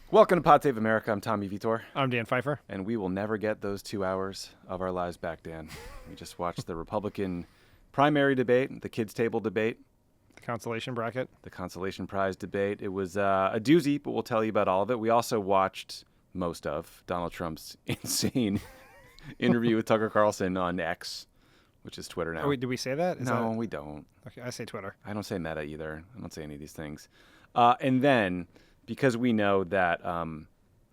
Welcome to Pod Save America. I'm Tommy Vietor. I'm Dan Pfeiffer. And we will never get those 2 hours of our lives back, Dan. We just watched the Republican primary debate, the kids' table debate. The consolation bracket. The consolation prize debate. It was a doozy, but we'll tell you about all of it. We also watched most of Donald Trump's insane interview with Tucker Carlson on X, which is Twitter now. Oh, wait, did we say that? No, we don't. Okay, I say Twitter. I don't say Meta either. I don't say any of these things. And then, because we know that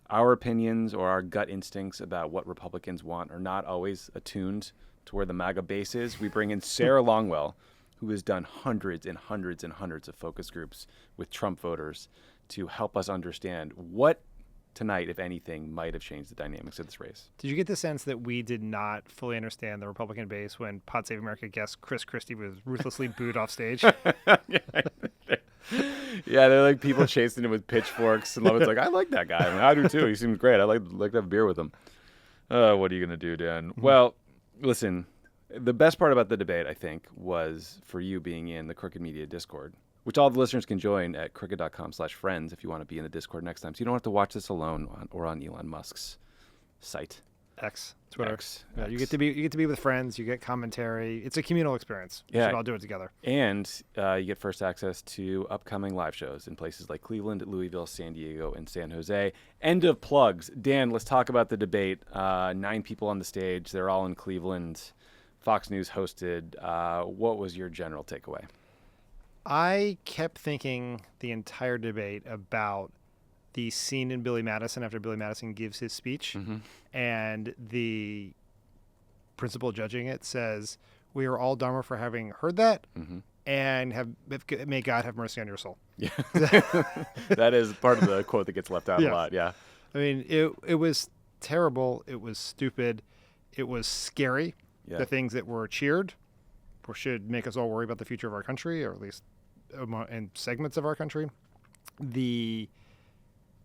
our opinions or our gut instincts about what Republicans want are not always attuned to where the MAGA base is, we bring in Sarah Longwell, who has done hundreds and hundreds and hundreds of focus groups with Trump voters to help us understand what tonight, if anything, might have changed the dynamics of this race. Did you get the sense that we did not fully understand the Republican base when Pod Save America guest Christie was ruthlessly booed off stage? Yeah, they're like people chasing him with pitchforks, and Lovett's like, I like that guy. I mean, I do too. He seems great. I like to have a beer with him. What are you gonna do, Dan? Well, listen. The best part about the debate, I think, was for you being in the Crooked Media Discord, which all the listeners can join at crooked.com/friends if you want to be in the Discord next time. So you don't have to watch this alone or on Elon Musk's site. Twitter. X. You get to be with friends. You get commentary. It's a communal experience. We should all do it together. And you get first access to upcoming live shows in places like Cleveland, Louisville, San Diego, and San Jose. End of plugs. Dan, let's talk about the debate. 9 people on the stage. They're all in Cleveland. Fox News hosted. What was your general takeaway? I kept thinking the entire debate about the scene in Billy Madison after Billy Madison gives his speech, and the principal judging it says, "We are all dumber for having heard that, and may God have mercy on your soul." Yeah, that is part of the quote that gets left out a lot. Yeah, I mean, it was terrible. It was stupid. It was scary. Yeah. The things that were cheered should make us all worry about the future of our country, or at least in segments of our country.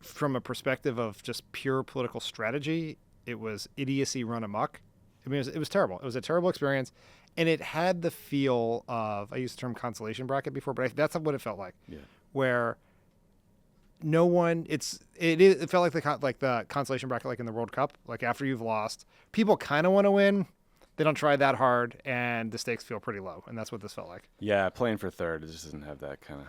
From a perspective of just pure political strategy, it was idiocy run amok. I mean, it was terrible. It was a terrible experience, and it had the feel of, I used the term consolation bracket before, but that's what it felt like. Yeah. Where no one, it felt like the consolation bracket, like in the World Cup, like after you've lost, people kind of want to win. They don't try that hard, and the stakes feel pretty low, and that's what this felt like. Yeah, playing for third, it just doesn't have that kind of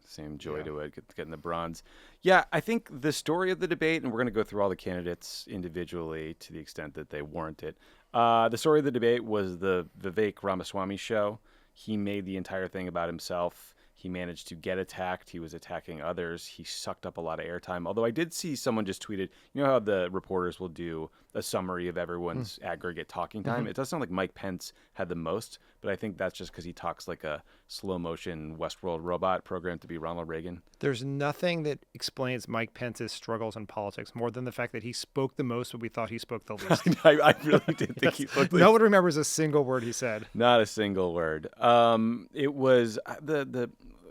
same joy to it, getting the bronze. Yeah, I think the story of the debate, and we're going to go through all the candidates individually to the extent that they warrant it. The story of the debate was the Vivek Ramaswamy show. He made the entire thing about himself. He managed to get attacked. He was attacking others. He sucked up a lot of airtime. Although I did see someone just tweeted, you know how the reporters will do a summary of everyone's aggregate talking time? It does sound like Mike Pence had the most, but I think that's just because he talks like a slow motion Westworld robot programmed to be Ronald Reagan. There's nothing that explains Mike Pence's struggles in politics more than the fact that he spoke the most, but we thought he spoke the least. I really did think he spoke the least. No one remembers a single word he said. Not a single word. It was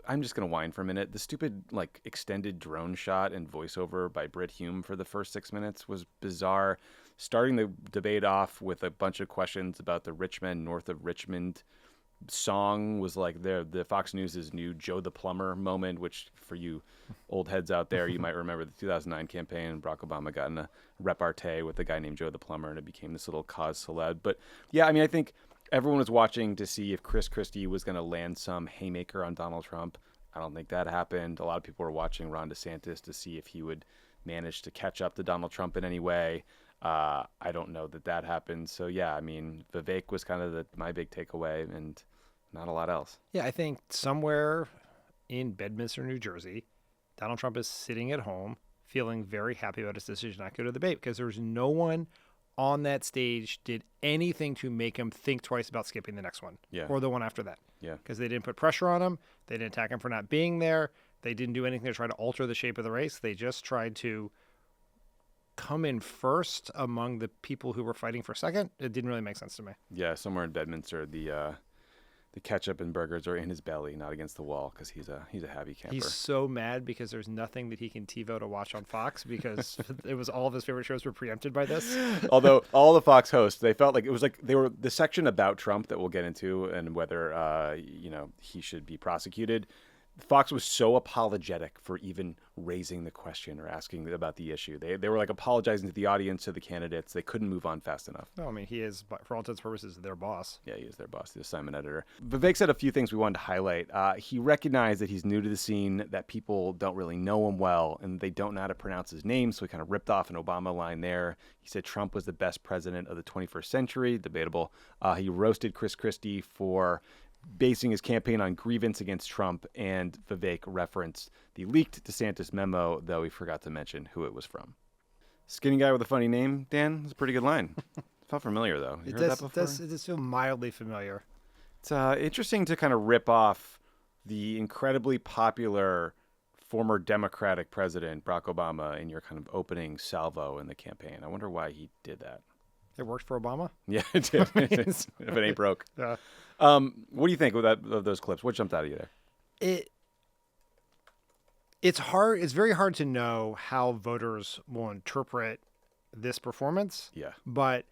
I'm just going to whine for a minute. The stupid, extended drone shot and voiceover by Britt Hume for the first 6 minutes was bizarre. Starting the debate off with a bunch of questions about the rich men north of Richmond song was like the Fox News' new Joe the Plumber moment, which for you old heads out there, you might remember the 2009 campaign. Barack Obama got in a repartee with a guy named Joe the Plumber, and it became this little cause celeb. But yeah, I mean, I think everyone was watching to see if Christie was going to land some haymaker on Donald Trump. I don't think that happened. A lot of people were watching Ron DeSantis to see if he would manage to catch up to Donald Trump in any way. I don't know that happened. So, yeah, I mean, Vivek was kind of my big takeaway and not a lot else. Yeah, I think somewhere in Bedminster, New Jersey, Donald Trump is sitting at home feeling very happy about his decision not to go to the debate because there's no one on that stage did anything to make him think twice about skipping the next one or the one after that. Yeah. Because they didn't put pressure on him. They didn't attack him for not being there. They didn't do anything to try to alter the shape of the race. They just tried to come in first among the people who were fighting for second. It didn't really make sense to me. Yeah, somewhere in Bedminster, the ketchup and burgers are in his belly, not against the wall, because he's a happy camper. He's so mad because there's nothing that he can TiVo to watch on Fox because it was all of his favorite shows were preempted by this. Although all the Fox hosts, they felt like it was like they were the section about Trump that we'll get into and whether he should be prosecuted. Fox was so apologetic for even raising the question or asking about the issue. They were like apologizing to the audience, to the candidates. They couldn't move on fast enough. No, I mean, he is, for all intents and purposes, their boss. Yeah, he is their boss, the assignment editor. Vivek said a few things we wanted to highlight. He recognized that he's new to the scene, that people don't really know him well, and they don't know how to pronounce his name, so he kind of ripped off an Obama line there. He said Trump was the best president of the 21st century. Debatable. He roasted Christie for basing his campaign on grievance against Trump, and Vivek referenced the leaked DeSantis memo, though he forgot to mention who it was from. Skinny guy with a funny name, Dan? That's a pretty good line. Felt familiar, though. You heard that before? It does feel mildly familiar. It's interesting to kind of rip off the incredibly popular former Democratic president, Barack Obama, in your kind of opening salvo in the campaign. I wonder why he did that. It worked for Obama? Yeah, it did. If it ain't broke. Yeah. What do you think of those clips? What jumped out at you there? It's hard. It's very hard to know how voters will interpret this performance. Yeah. But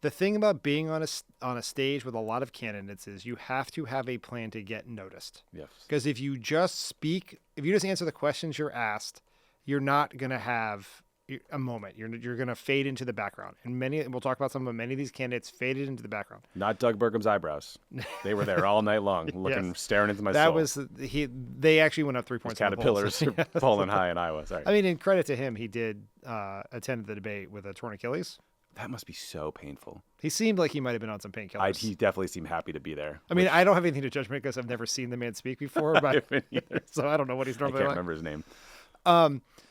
the thing about being on a stage with a lot of candidates is you have to have a plan to get noticed. Yes. Because if you just answer the questions you're asked, you're not going to have a moment. You're going to fade into the background. And we'll talk about some of them. Many of these candidates faded into the background. Not Doug Burgum's eyebrows. They were there all night long, looking, yes. staring into my soul. They actually went up 3 points. Caterpillars falling high in Iowa. Sorry. I mean, in credit to him, he did attend the debate with a torn Achilles. That must be so painful. He seemed like he might have been on some painkillers. He definitely seemed happy to be there. I mean, I don't have anything to judge him because I've never seen the man speak before, but so I don't know what he's normally like. I can't remember his name.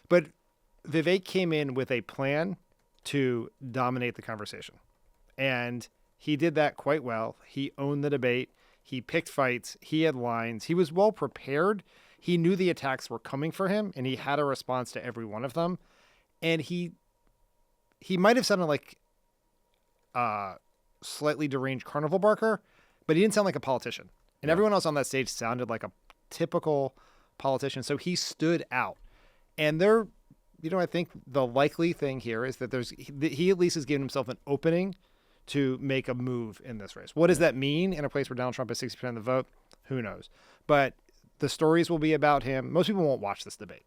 But Vivek came in with a plan to dominate the conversation, and he did that quite well. He owned the debate. He picked fights. He had lines. He was well prepared. He knew the attacks were coming for him, and he had a response to every one of them. And he might have sounded like a slightly deranged carnival barker, but he didn't sound like a politician. And everyone else on that stage sounded like a typical politician. So he stood out. And I think the likely thing here is that he at least has given himself an opening to make a move in this race. What does that mean in a place where Donald Trump has 60% of the vote? Who knows? But the stories will be about him. Most people won't watch this debate,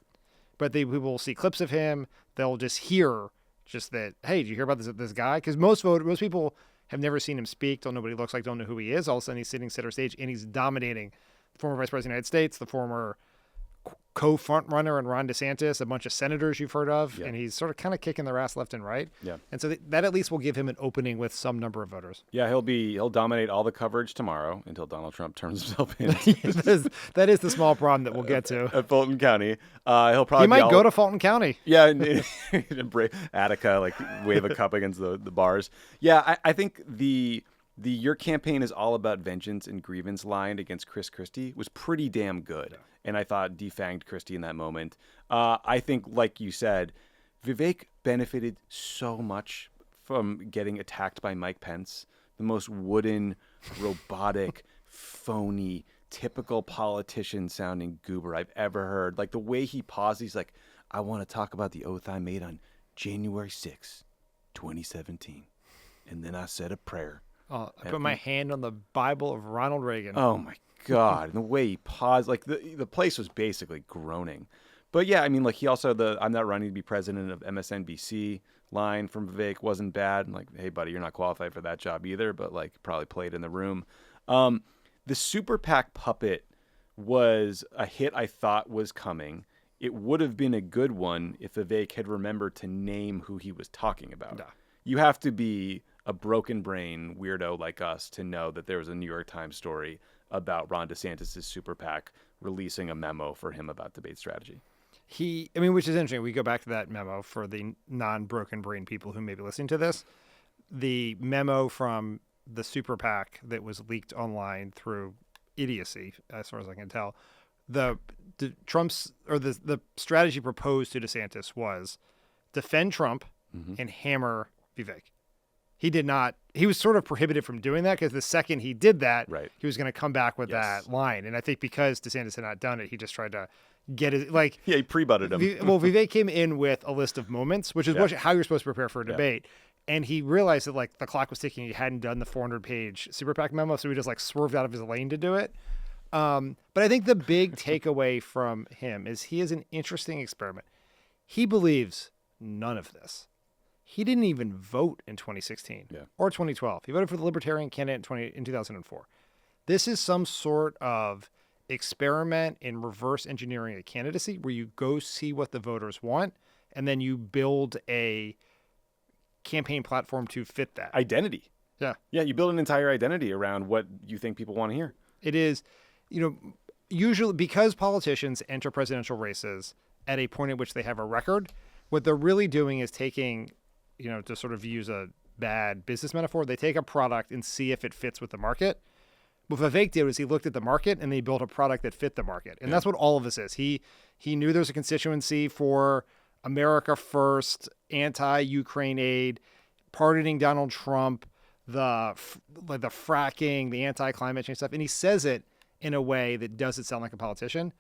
but we will see clips of him. They'll just hear that, hey, did you hear about this guy? Because most people have never seen him speak, don't know what he looks like, don't know who he is. All of a sudden he's sitting center stage and he's dominating the former Vice President of the United States, the former co-front runner and Ron DeSantis, a bunch of senators you've heard of, and he's sort of kind of kicking their ass left and right. Yeah. And so that at least will give him an opening with some number of voters. Yeah, he'll dominate all the coverage tomorrow until Donald Trump turns himself in. that is the small problem that we'll get to. At Fulton County. He might go to Fulton County. Yeah, Attica, like wave a cup against the bars. Yeah, I think your campaign is all about vengeance and grievance line against Christie was pretty damn good. Yeah. And I thought defanged Christie in that moment. I think, like you said, Vivek benefited so much from getting attacked by Mike Pence, the most wooden, robotic, phony, typical politician-sounding goober I've ever heard. Like the way he paused, he's like, I want to talk about the oath I made on January 6, 2017. And then I said a prayer. I put my hand on the Bible of Ronald Reagan. Oh, my God. And the way he paused, like the place was basically groaning. But yeah, I mean, like he also, I'm not running to be president of MSNBC line from Vivek wasn't bad. I'm like, hey, buddy, you're not qualified for that job either, but like probably played in the room. The Super PAC puppet was a hit I thought was coming. It would have been a good one if Vivek had remembered to name who he was talking about. Nah. You have to be a broken brain weirdo like us to know that there was a New York Times story about Ron DeSantis' Super PAC releasing a memo for him about debate strategy. Which is interesting. We go back to that memo for the non-broken brain people who may be listening to this. The memo from the Super PAC that was leaked online through idiocy, as far as I can tell, the strategy proposed to DeSantis was defend Trump and hammer Vivek. He did not. He was sort of prohibited from doing that because the second he did that, he was going to come back with that line. And I think because DeSantis had not done it, he just tried to get it. Like he pre-butted him. Vivek came in with a list of moments, which is how you're supposed to prepare for a debate. And he realized that like the clock was ticking. He hadn't done the 400-page Super PAC memo, so he just like swerved out of his lane to do it. But I think the big takeaway from him is he is an interesting experiment. He believes none of this. He didn't even vote in 2016 or 2012. He voted for the Libertarian candidate in 2004. This is some sort of experiment in reverse engineering a candidacy where you go see what the voters want and then you build a campaign platform to fit that. Identity. Yeah. Yeah, you build an entire identity around what you think people want to hear. It is, usually because politicians enter presidential races at a point at which they have a record, what they're really doing is taking, to sort of use a bad business metaphor, they take a product and see if it fits with the market. What Vivek did was he looked at the market and he built a product that fit the market. And that's what all of this is. He knew there's a constituency for America First, anti-Ukraine aid, pardoning Donald Trump, the fracking, the anti-climate change stuff. And he says it in a way that doesn't sound like a politician,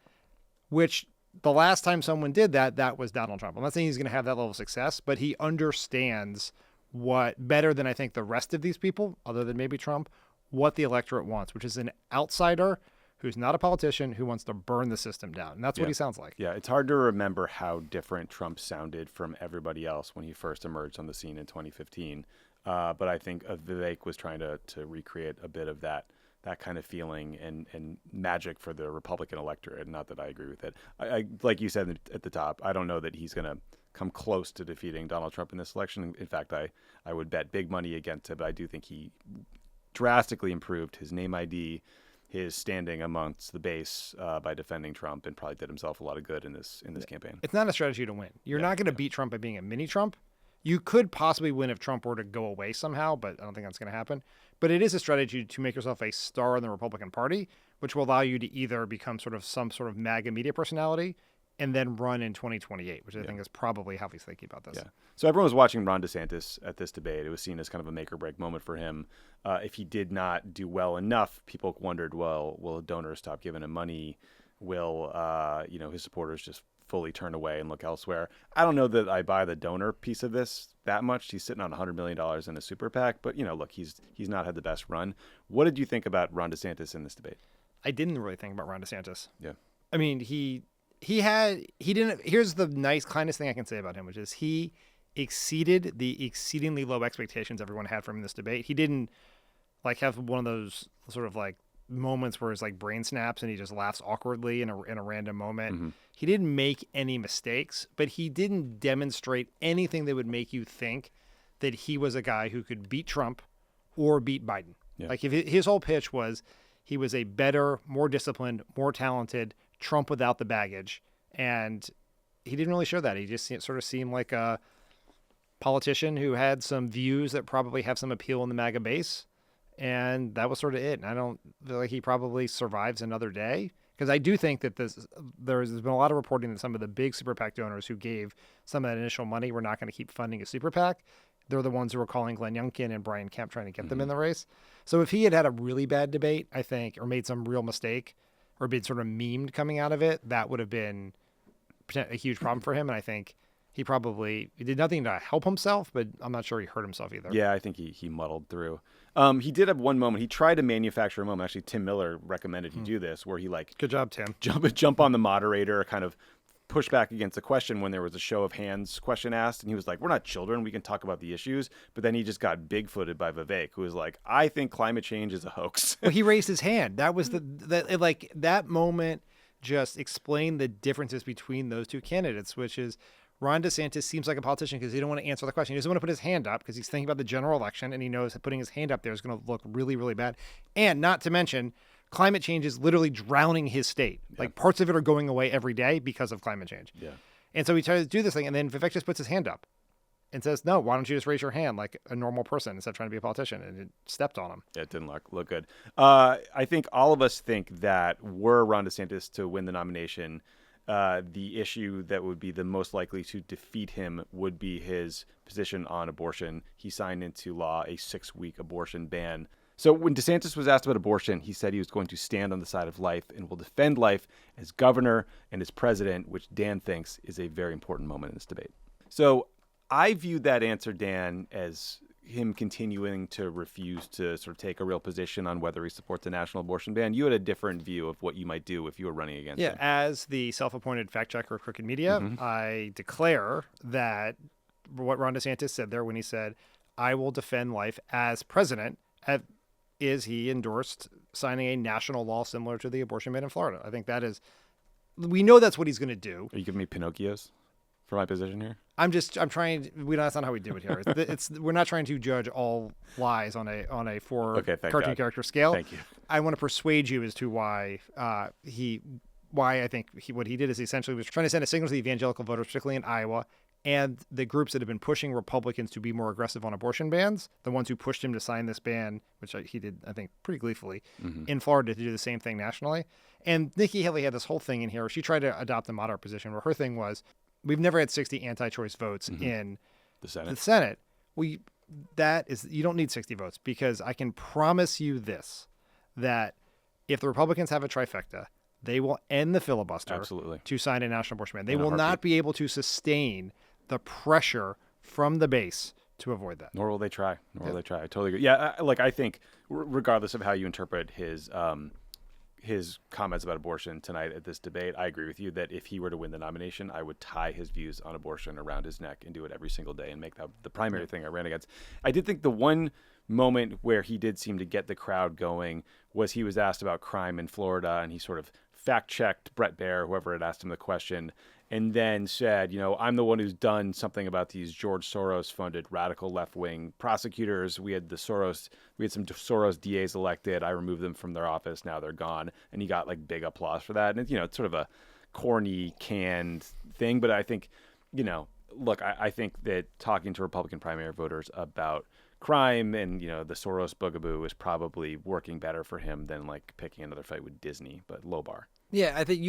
which the last time someone did that was Donald Trump. I'm not saying he's going to have that level of success, but he understands what better than I think the rest of these people, other than maybe Trump, what the electorate wants, which is an outsider who's not a politician who wants to burn the system down. And that's what he sounds like. Yeah, it's hard to remember how different Trump sounded from everybody else when he first emerged on the scene in 2015. But I think Vivek was trying to recreate a bit of that kind of feeling and magic for the Republican electorate. Not that I agree with it. I like you said at the top, I don't know that he's going to come close to defeating Donald Trump in this election. In fact, I would bet big money against it, but I do think he drastically improved his name ID, his standing amongst the base by defending Trump, and probably did himself a lot of good in this campaign. It's not a strategy to win. You're not going to beat Trump by being a mini Trump. You could possibly win if Trump were to go away somehow, but I don't think that's going to happen. But it is a strategy to make yourself a star in the Republican Party, which will allow you to either become some sort of MAGA media personality and then run in 2028, which I think is probably how he's thinking about this. Yeah. So everyone was watching Ron DeSantis at this debate. It was seen as kind of a make or break moment for him. If he did not do well enough, people wondered, well, will donors stop giving him money? Will his supporters just fully turn away and look elsewhere? I don't know that I buy the donor piece of this that much. He's sitting on $100 million in a super PAC, but look, he's not had the best run. What did you think about Ron DeSantis in this debate? I didn't really think about Ron DeSantis. Yeah. I mean, he didn't. Here's the kindest thing I can say about him, which is he exceeded the exceedingly low expectations everyone had from him in this debate. He didn't have one of those sort of moments where his brain snaps and he just laughs awkwardly in a random moment. Mm-hmm. He didn't make any mistakes, but he didn't demonstrate anything that would make you think that he was a guy who could beat Trump or beat Biden. Yeah. If his whole pitch was he was a better, more disciplined, more talented Trump without the baggage, and he didn't really show that. He just sort of seemed like a politician who had some views that probably have some appeal in the MAGA base, and that was sort of it. And I don't feel like he probably survives another day, because I do think that there's been a lot of reporting that some of the big super PAC donors who gave some of that initial money were not going to keep funding a super PAC. They're the ones who were calling Glenn Youngkin and Brian Kemp trying to get them in the race. So if he had a really bad debate, I think, or made some real mistake, or been sort of memed coming out of it, that would have been a huge problem for him. And I think he did nothing to help himself, but I'm not sure he hurt himself either. Yeah, I think he muddled through. He did have one moment. He tried to manufacture a moment. Actually, Tim Miller recommended he do this, where he good job, Tim. Jump on the moderator, kind of push back against the question when there was a show of hands question asked, and he was like, "We're not children. We can talk about the issues." But then he just got bigfooted by Vivek, who was like, "I think climate change is a hoax." Well, he raised his hand. That was that moment just explained the differences between those two candidates, which is Ron DeSantis seems like a politician because he don't want to answer the question. He doesn't want to put his hand up because he's thinking about the general election, and he knows that putting his hand up there is going to look really, really bad. And not to mention, climate change is literally drowning his state. Yeah. Parts of it are going away every day because of climate change. Yeah. And so he tries to do this thing, and then Vivek just puts his hand up and says, "No, why don't you just raise your hand like a normal person instead of trying to be a politician?" And it stepped on him. Yeah, it didn't look good. I think all of us think that were Ron DeSantis to win the nomination, the issue that would be the most likely to defeat him would be his position on abortion. He signed into law a 6-week abortion ban. So when DeSantis was asked about abortion, he said he was going to stand on the side of life and will defend life as governor and as president, which Dan thinks is a very important moment in this debate. So I viewed that answer, Dan, as him continuing to refuse to sort of take a real position on whether he supports a national abortion ban. You had a different view of what you might do if you were running against him. As the self-appointed fact checker of crooked media, I declare that what Ron DeSantis said there when he said, I will defend life as president, is he endorsed signing a national law similar to the abortion ban in Florida. I think that is, we know that's what he's going to do. Are you giving me Pinocchios for my position here? I'm trying. That's not how we do it here. We're not trying to judge all lies on a cartoon character scale. Thank you. I want to persuade you as to why I think what he did is he essentially was trying to send a signal to the evangelical voters, particularly in Iowa, and the groups that have been pushing Republicans to be more aggressive on abortion bans, the ones who pushed him to sign this ban, which he did, I think, pretty gleefully, in Florida to do the same thing nationally. And Nikki Haley had this whole thing in here. She tried to adopt a moderate position where her thing was, we've never had 60 anti-choice votes in the Senate. You don't need 60 votes, because I can promise you this, that if the Republicans have a trifecta, they will end the filibuster to sign a national abortion ban. They will not be able to sustain the pressure from the base to avoid that. Nor will they try. I totally agree. Yeah, I think regardless of how you interpret his comments about abortion tonight at this debate, I agree with you that if he were to win the nomination, I would tie his views on abortion around his neck and do it every single day and make that the primary thing I ran against. I did think the one moment where he did seem to get the crowd going was he was asked about crime in Florida, and he sort of fact-checked Brett Baer, whoever had asked him the question, and then said, I'm the one who's done something about these George Soros-funded radical left-wing prosecutors. We had some Soros DAs elected. I removed them from their office. Now they're gone. And he got big applause for that. And it's sort of a corny, canned thing. But I think, I think that talking to Republican primary voters about crime and, the Soros bugaboo is probably working better for him than picking another fight with Disney, but low bar. Yeah, I think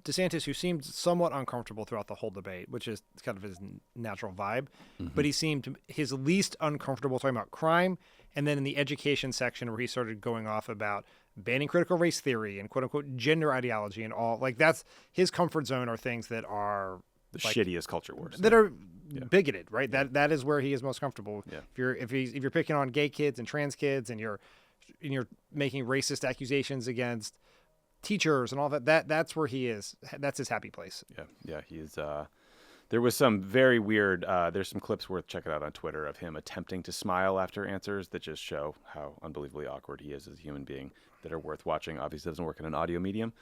DeSantis, who seemed somewhat uncomfortable throughout the whole debate, which is kind of his natural vibe, but he seemed his least uncomfortable talking about crime. And then in the education section where he started going off about banning critical race theory and quote unquote gender ideology and all, that's his comfort zone, are things that are the shittiest culture wars that are bigoted, right? That is where he is most comfortable. Yeah. If you're picking on gay kids and trans kids and you're making racist accusations against teachers and all that's where he is. That's his happy place. Yeah. He's there was some very weird there's some clips worth checking out on Twitter of him attempting to smile after answers that just show how unbelievably awkward he is as a human being, that are worth watching. Obviously, it doesn't work in an audio medium.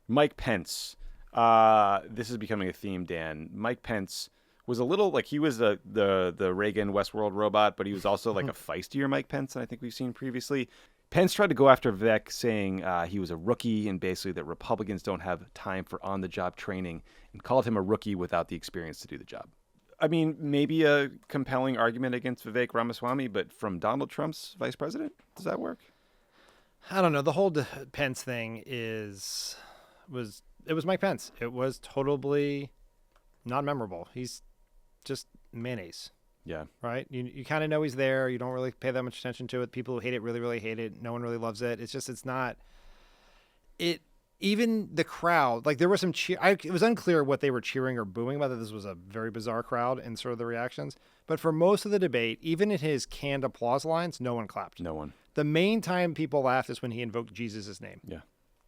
Mike Pence, this is becoming a theme, Dan. Mike Pence was a little he was the Reagan Westworld robot, but he was also a feistier Mike Pence than I think we've seen previously. Pence tried to go after Vivek, saying he was a rookie and basically that Republicans don't have time for on-the-job training, and called him a rookie without the experience to do the job. I mean, maybe a compelling argument against Vivek Ramaswamy, but from Donald Trump's vice president, does that work? I don't know. The whole Pence thing was Mike Pence. It was totally not memorable. He's just mayonnaise. Yeah. Right? You kind of know he's there. You don't really pay that much attention to it. People who hate it really, really hate it. No one really loves it. It's not. Even the crowd, there was some cheer. It was unclear what they were cheering or booing, whether this was a very bizarre crowd and sort of the reactions. But for most of the debate, even in his canned applause lines, no one clapped. No one. The main time people laughed is when he invoked Jesus' name. Yeah.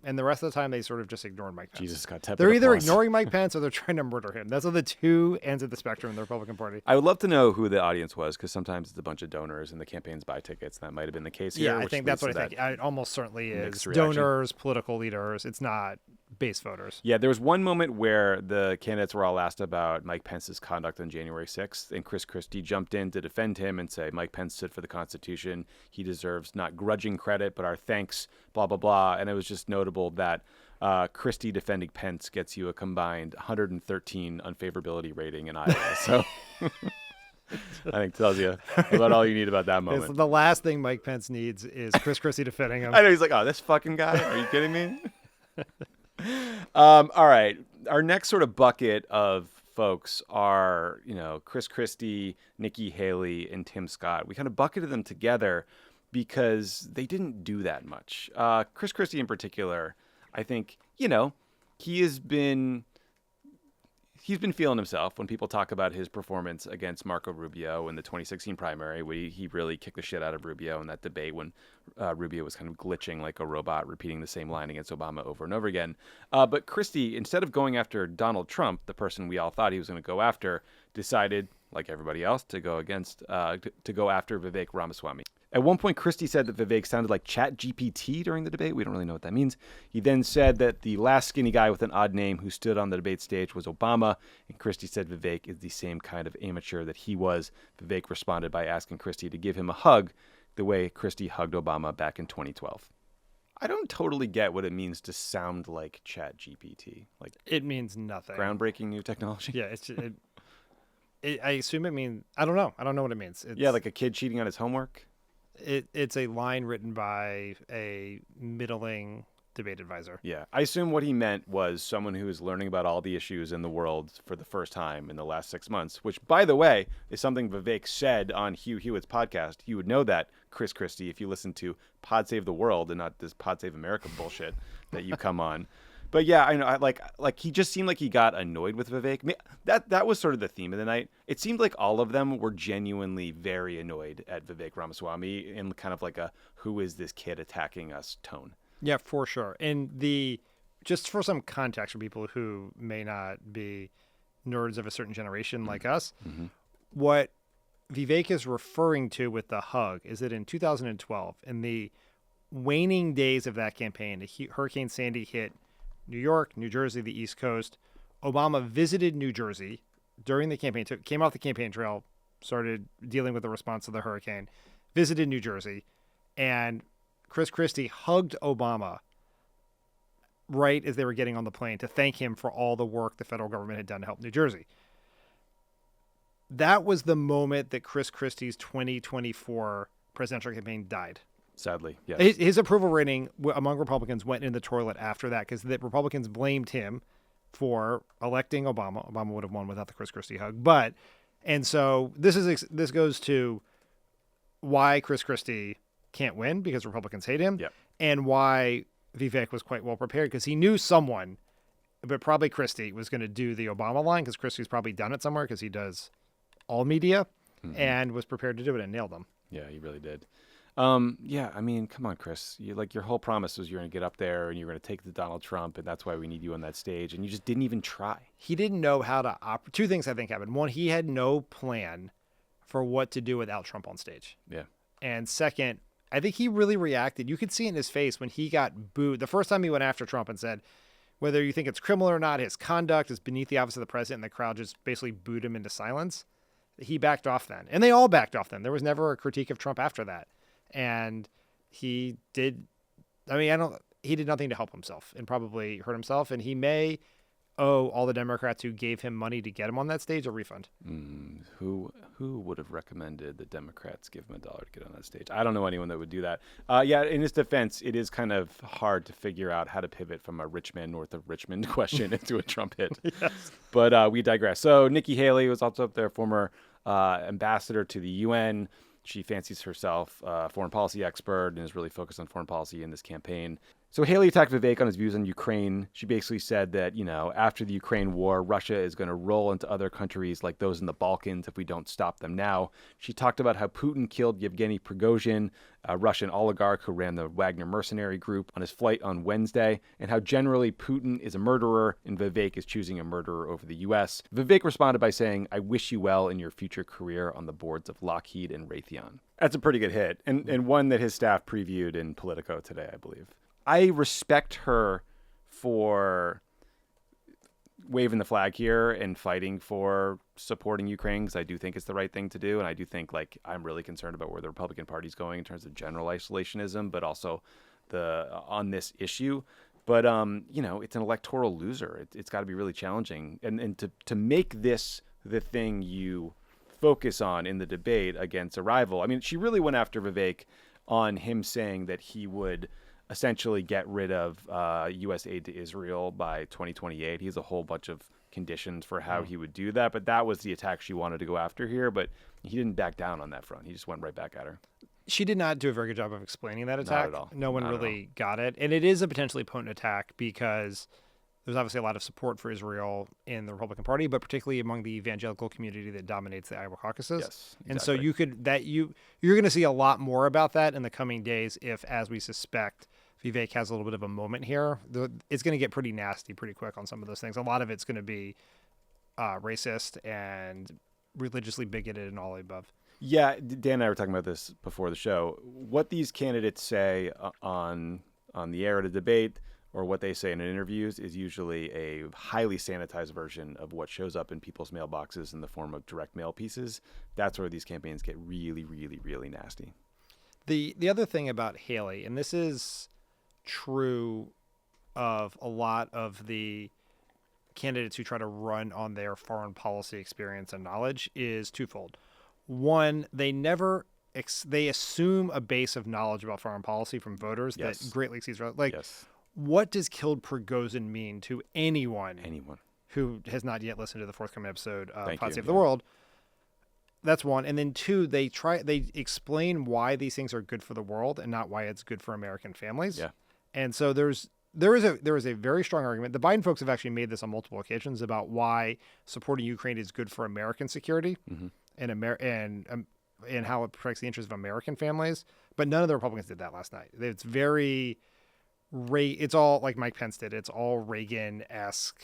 And the rest of the time, they sort of just ignored Mike Pence. Jesus got tepid They're either applause. ignoring Mike Pence or they're trying to murder him. Those are the two ends of the spectrum in the Republican Party. I would love to know who the audience was, because sometimes it's a bunch of donors and the campaigns buy tickets. That might have been the case here. Yeah, I think that's what I think. It almost certainly is. Reaction. Donors, political leaders. It's not base voters. Yeah, there was one moment where the candidates were all asked about Mike Pence's conduct on January 6th, and Christie jumped in to defend him and say, Mike Pence stood for the Constitution. He deserves not grudging credit, but our thanks, blah, blah, blah. And it was just notable that Christie defending Pence gets you a combined 113 unfavorability rating in Iowa. So I think tells you about all you need about that moment. It's the last thing Mike Pence needs is Chris Christie defending him. I know, he's like, oh, this fucking guy? Are you kidding me? All right. Our next sort of bucket of folks are, Chris Christie, Nikki Haley, and Tim Scott. We kind of bucketed them together because they didn't do that much. Chris Christie in particular, I think, he has been he's been feeling himself. When people talk about his performance against Marco Rubio in the 2016 primary, where he really kicked the shit out of Rubio in that debate when Rubio was kind of glitching like a robot, repeating the same line against Obama over and over again. But Christie, instead of going after Donald Trump, the person we all thought he was going to go after, decided, like everybody else, to go after Vivek Ramaswamy. At one point, Christie said that Vivek sounded like ChatGPT during the debate. We don't really know what that means. He then said that the last skinny guy with an odd name who stood on the debate stage was Obama, and Christie said Vivek is the same kind of amateur that he was. Vivek responded by asking Christie to give him a hug the way Christie hugged Obama back in 2012. I don't totally get what it means to sound like ChatGPT. Like, it means nothing. Groundbreaking new technology? Yeah, I assume it means, I don't know. I don't know what it means. Yeah, like a kid cheating on his homework? It's a line written by a middling debate advisor. Yeah. I assume what he meant was someone who is learning about all the issues in the world for the first time in the last 6 months, which, by the way, is something Vivek said on Hugh Hewitt's podcast. You would know that, Chris Christie, if you listen to Pod Save the World and not this Pod Save America bullshit that you come on. But yeah, I know. Like he just seemed like he got annoyed with Vivek. That was sort of the theme of the night. It seemed like all of them were genuinely very annoyed at Vivek Ramaswamy in kind of like a "who is this kid attacking us" tone. Yeah, for sure. And just for some context for people who may not be nerds of a certain generation like us, what Vivek is referring to with the hug is that in 2012, in the waning days of that campaign, Hurricane Sandy hit New York, New Jersey, the East Coast. Obama visited New Jersey during the campaign, came off the campaign trail, started dealing with the response to the hurricane, visited New Jersey, and Chris Christie hugged Obama right as they were getting on the plane to thank him for all the work the federal government had done to help New Jersey. That was the moment that Chris Christie's 2024 presidential campaign died. Sadly, yes. His approval rating among Republicans went in the toilet after that because the Republicans blamed him for electing Obama. Obama would have won without the Chris Christie hug. And so this goes to why Chris Christie can't win because Republicans hate him, and why Vivek was quite well prepared because he knew someone, but probably Christie, was going to do the Obama line because Christie's probably done it somewhere because he does all media and was prepared to do it and nailed them. Yeah, he really did. Yeah, I mean, come on, Chris. Your whole promise was you're going to get up there and you're going to take the Donald Trump, and that's why we need you on that stage, and you just didn't even try. He didn't know how to operate. Two things I think happened. One, he had no plan for what to do without Trump on stage. Yeah. And second, I think he really reacted. You could see in his face when he got booed. The first time he went after Trump and said, whether you think it's criminal or not, his conduct is beneath the office of the president, and the crowd just basically booed him into silence. He backed off then. And they all backed off then. There was never a critique of Trump after that. And he did nothing to help himself and probably hurt himself. And he may owe all the Democrats who gave him money to get him on that stage a refund. Who would have recommended the Democrats give him $1 to get on that stage? I don't know anyone that would do that. Yeah, in his defense, it is kind of hard to figure out how to pivot from a rich man north of Richmond question into a Trump hit. Yes. But we digress. So Nikki Haley was also up there, former ambassador to the UN. She fancies herself a foreign policy expert and is really focused on foreign policy in this campaign. So Haley attacked Vivek on his views on Ukraine. She basically said that, after the Ukraine war, Russia is going to roll into other countries like those in the Balkans if we don't stop them now. She talked about how Putin killed Yevgeny Prigozhin, a Russian oligarch who ran the Wagner mercenary group, on his flight on Wednesday, and how generally Putin is a murderer and Vivek is choosing a murderer over the U.S. Vivek responded by saying, "I wish you well in your future career on the boards of Lockheed and Raytheon." That's a pretty good hit, and one that his staff previewed in Politico today, I believe. I respect her for waving the flag here and fighting for supporting Ukraine, because I do think it's the right thing to do. And I do think, I'm really concerned about where the Republican Party's going in terms of general isolationism, but also on this issue. But, it's an electoral loser. It's got to be really challenging. And to make this the thing you focus on in the debate against a rival. I mean, she really went after Vivek on him saying that he would essentially get rid of U.S. aid to Israel by 2028. He has a whole bunch of conditions for how he would do that, but that was the attack she wanted to go after here, but he didn't back down on that front. He just went right back at her. She did not do a very good job of explaining that attack. Not at all. No one really got it. And it is a potentially potent attack because there's obviously a lot of support for Israel in the Republican Party, but particularly among the evangelical community that dominates the Iowa caucuses. Yes, And so exactly. you're going to see a lot more about that in the coming days if, as we suspect, Vivek has a little bit of a moment here. It's going to get pretty nasty pretty quick on some of those things. A lot of it's going to be racist and religiously bigoted and all the above. Yeah, Dan and I were talking about this before the show. What these candidates say on the air at a debate or what they say in interviews is usually a highly sanitized version of what shows up in people's mailboxes in the form of direct mail pieces. That's where these campaigns get really, really, really nasty. The other thing about Haley, and this is true of a lot of the candidates who try to run on their foreign policy experience and knowledge, is twofold. One, they assume a base of knowledge about foreign policy from voters Yes. that greatly exceeds. Yes. What does killed Prigozhin mean to anyone who has not yet listened to the forthcoming episode of Pod Save the World? That's one. And then two, they explain why these things are good for the world and not why it's good for American families. Yeah. And so there is a very strong argument. The Biden folks have actually made this on multiple occasions about why supporting Ukraine is good for American security and how it protects the interests of American families. But none of the Republicans did that last night. It's all like Mike Pence did. It's all Reagan-esque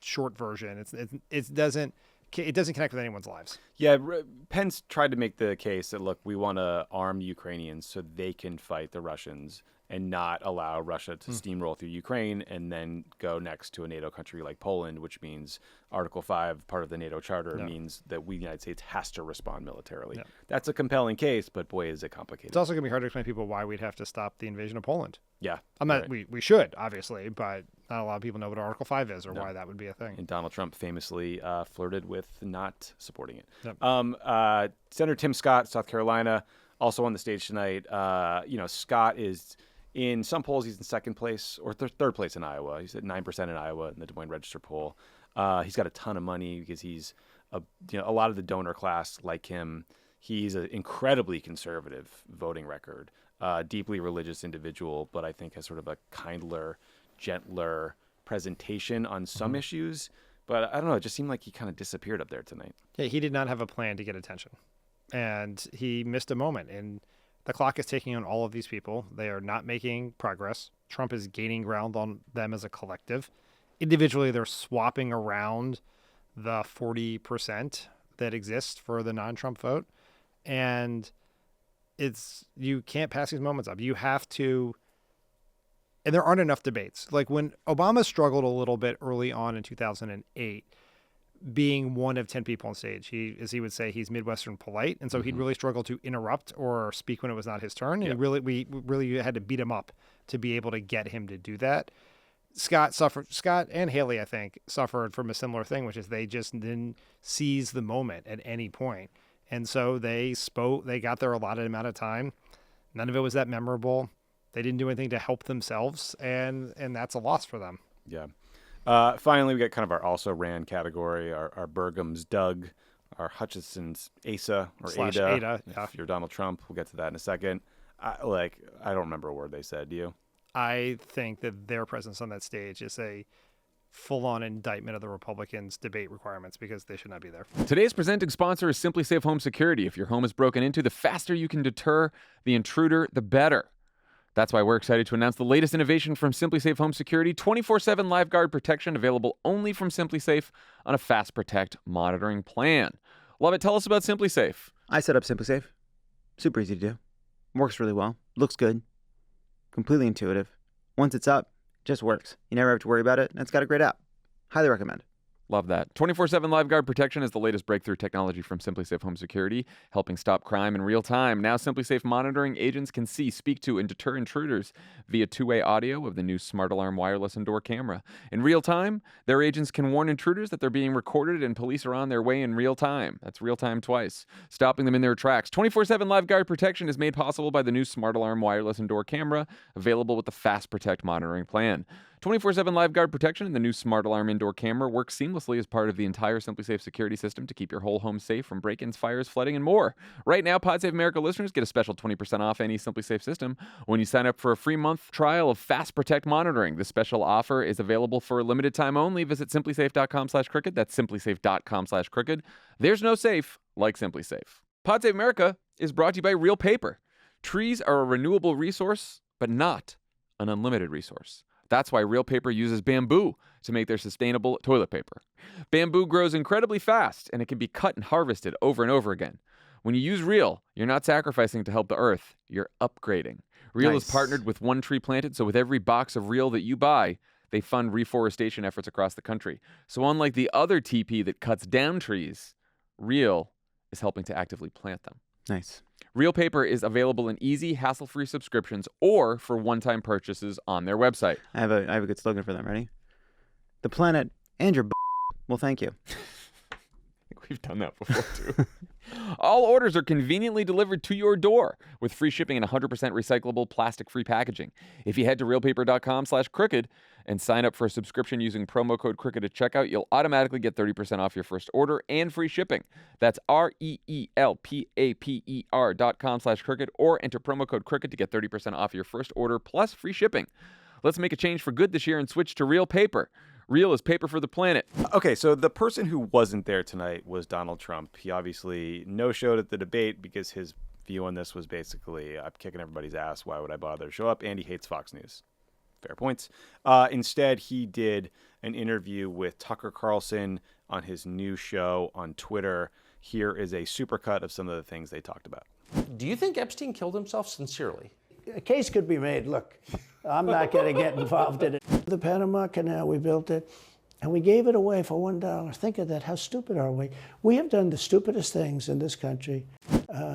short version. It doesn't connect with anyone's lives. Yeah, Pence tried to make the case that, look, we want to arm Ukrainians so they can fight the Russians and not allow Russia to steamroll through Ukraine and then go next to a NATO country like Poland, which means Article 5, part of the NATO Charter, means that we, the United States, has to respond militarily. Yeah. That's a compelling case, but boy, is it complicated. It's also going to be hard to explain to people why we'd have to stop the invasion of Poland. Yeah. We should, obviously, but not a lot of people know what Article 5 is or why that would be a thing. And Donald Trump famously flirted with not supporting it. Yep. Senator Tim Scott, South Carolina, also on the stage tonight. Scott is, in some polls, he's in second place or third place in Iowa. He's at 9% in Iowa in the Des Moines Register poll. He's got a ton of money because he's a lot of the donor class like him. He's an incredibly conservative voting record, deeply religious individual, but I think has sort of a kindler, gentler presentation on some issues. But I don't know, it just seemed like he kind of disappeared up there tonight. Yeah, he did not have a plan to get attention. And he missed a moment. And the clock is ticking on all of these people. They are not making progress. Trump is gaining ground on them as a collective. Individually, they're swapping around the 40% that exists for the non-Trump vote. And you can't pass these moments up. You have to, and there aren't enough debates. Like when Obama struggled a little bit early on in 2008, being one of 10 people on stage. As he would say, he's Midwestern polite. And so he'd really struggle to interrupt or speak when it was not his turn. And we really had to beat him up to be able to get him to do that. Scott and Haley, I think, suffered from a similar thing, which is they just didn't seize the moment at any point. And so they got their allotted amount of time. None of it was that memorable. They didn't do anything to help themselves. And that's a loss for them. Yeah. Finally, we got kind of our also ran category, our Burgum's Doug, our Hutchison's Asa or Ada. Yeah. If you're Donald Trump, we'll get to that in a second. I don't remember a word they said. Do you? I think that their presence on that stage is a full-on indictment of the Republicans' debate requirements because they should not be there. Today's presenting sponsor is Simply Safe Home Security. If your home is broken into, the faster you can deter the intruder, the better. That's why we're excited to announce the latest innovation from Simply Safe Home Security, 24/7 Live Guard protection available only from Simply Safe on a Fast Protect monitoring plan. Lovett, tell us about Simply Safe. I set up Simply Safe. Super easy to do. Works really well. Looks good. Completely intuitive. Once it's up, it just works. You never have to worry about it, and it's got a great app. Highly recommend. Love that. 24/7 Live Guard protection is the latest breakthrough technology from Simply Safe Home Security, helping stop crime in real time. Now, Simply Safe monitoring agents can see, speak to, and deter intruders via two-way audio of the new Smart Alarm wireless and door camera. In real time, their agents can warn intruders that they're being recorded and police are on their way in real time. That's real time twice, stopping them in their tracks. 24/7 Live Guard protection is made possible by the new Smart Alarm wireless and door camera, available with the Fast Protect monitoring plan. 24/7 live guard protection and the new smart alarm indoor camera work seamlessly as part of the entire SimpliSafe security system to keep your whole home safe from break-ins, fires, flooding, and more. Right now, PodSafe America listeners get a special 20% off any SimpliSafe system when you sign up for a free month trial of Fast Protect monitoring. This special offer is available for a limited time only. Visit simplysafe.com/crooked. That's simplysafe.com/crooked. There's no safe like SimpliSafe. PodSafe America is brought to you by Real Paper. Trees are a renewable resource, but not an unlimited resource. That's why Real Paper uses bamboo to make their sustainable toilet paper. Bamboo grows incredibly fast, and it can be cut and harvested over and over again. When you use Real, you're not sacrificing to help the earth, you're upgrading. Real is partnered with One Tree Planted, so with every box of Real that you buy, they fund reforestation efforts across the country. So unlike the other TP that cuts down trees, Real is helping to actively plant them. Nice. Real Paper is available in easy, hassle-free subscriptions or for one-time purchases on their website. I have a good slogan for them. Ready? The planet and your well, thank you. I think we've done that before, too. All orders are conveniently delivered to your door with free shipping and 100% recyclable plastic-free packaging. If you head to realpaper.com/crooked and sign up for a subscription using promo code crooked at checkout, you'll automatically get 30% off your first order and free shipping. That's REELPAPER.com/crooked or enter promo code crooked to get 30% off your first order plus free shipping. Let's make a change for good this year and switch to Real Paper. Real is paper for the planet. Okay, so the person who wasn't there tonight was Donald Trump. He obviously no-showed at the debate because his view on this was basically, I'm kicking everybody's ass. Why would I bother to show up? And he hates Fox News. Fair points. Instead, he did an interview with Tucker Carlson on his new show on Twitter. Here is a supercut of some of the things they talked about. Do you think Epstein killed himself sincerely? A case could be made. Look, I'm not going to get involved in it. The Panama Canal, we built it, and we gave it away for $1. Think of that. How stupid are we? We have done the stupidest things in this country.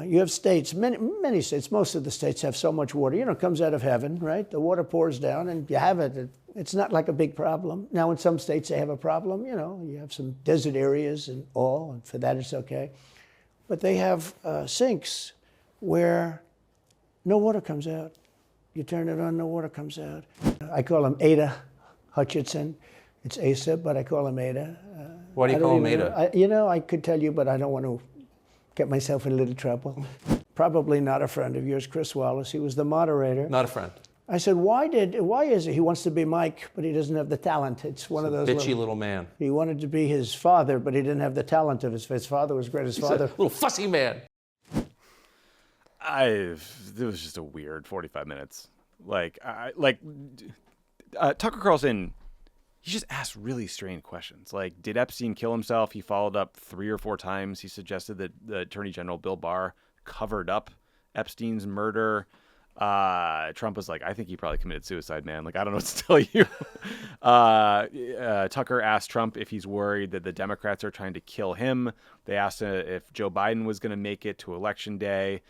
You have states, many states, most of the states have so much water. You know, it comes out of heaven, right? The water pours down, and you have it. It's not like a big problem. Now, in some states, they have a problem. You know, you have some desert areas and all, and for that, it's okay. But they have sinks where no water comes out. You turn it on, no water comes out. I call him Ada Hutchinson. It's Asa, but I call him Ada. Why do you call him Ada? I could tell you, but I don't want to get myself in a little trouble. Probably not a friend of yours, Chris Wallace. He was the moderator. Not a friend. I said, why is it? He wants to be Mike, but he doesn't have the talent. It's one of those bitchy little man. He wanted to be his father, but he didn't have the talent of his father was great. His father. Little fussy man. It was just a weird 45 minutes. Tucker Carlson, he just asked really strange questions. Like, did Epstein kill himself? He followed up 3 or 4 times. He suggested that the Attorney General Bill Barr covered up Epstein's murder. Trump was like, I think he probably committed suicide, man. Like, I don't know what to tell you. Tucker asked Trump if he's worried that the Democrats are trying to kill him. They asked if Joe Biden was going to make it to Election Day.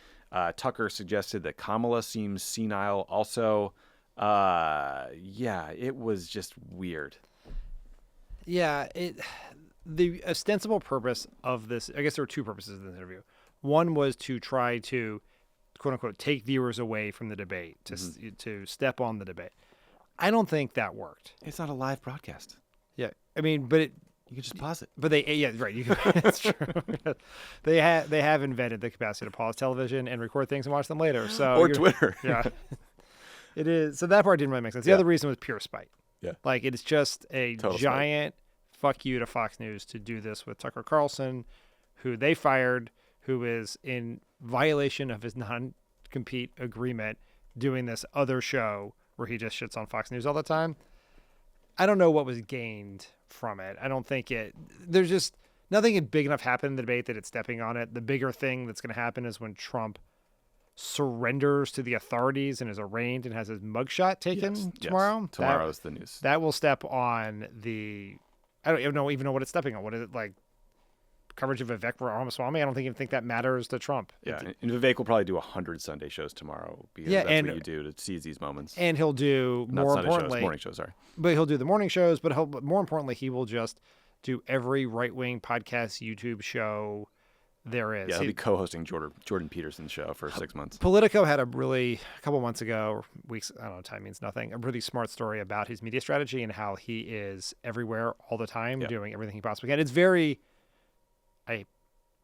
Tucker suggested that Kamala seems senile also. It was just weird. Yeah, the ostensible purpose of this, I guess there were 2 purposes of this interview. One was to try to, quote unquote, take viewers away from the debate, to step on the debate. I don't think that worked. It's not a live broadcast. Yeah, I mean, but you can just pause it. But that's true. They have invented the capacity to pause television and record things and watch them later. So or Twitter. Yeah, it is. So that part didn't really make sense. The other reason was pure spite. Yeah, like it's just a total giant fuck you to Fox News to do this with Tucker Carlson, who they fired, who is in violation of his non-compete agreement, doing this other show where he just shits on Fox News all the time. I don't know what was gained from it. I don't think there's just nothing big enough happened in the debate that it's stepping on it. The bigger thing that's going to happen is when Trump surrenders to the authorities and is arraigned and has his mugshot taken tomorrow. Yes. Tomorrow's the news. That will step on I don't even know what it's stepping on. What is it, like coverage of Vivek Ramaswamy? I don't even think that matters to Trump. Yeah, and Vivek will probably do 100 Sunday shows tomorrow because that's what you do to seize these moments. And he'll do morning shows, sorry. But he'll do the morning shows, but more importantly, he will just do every right-wing podcast, YouTube show there is. Yeah, he'll be co-hosting Jordan Peterson's show for 6 months. Politico had a couple months ago, weeks, I don't know, time means nothing, a really smart story about his media strategy and how he is everywhere all the time, doing everything he possibly can. It's very, I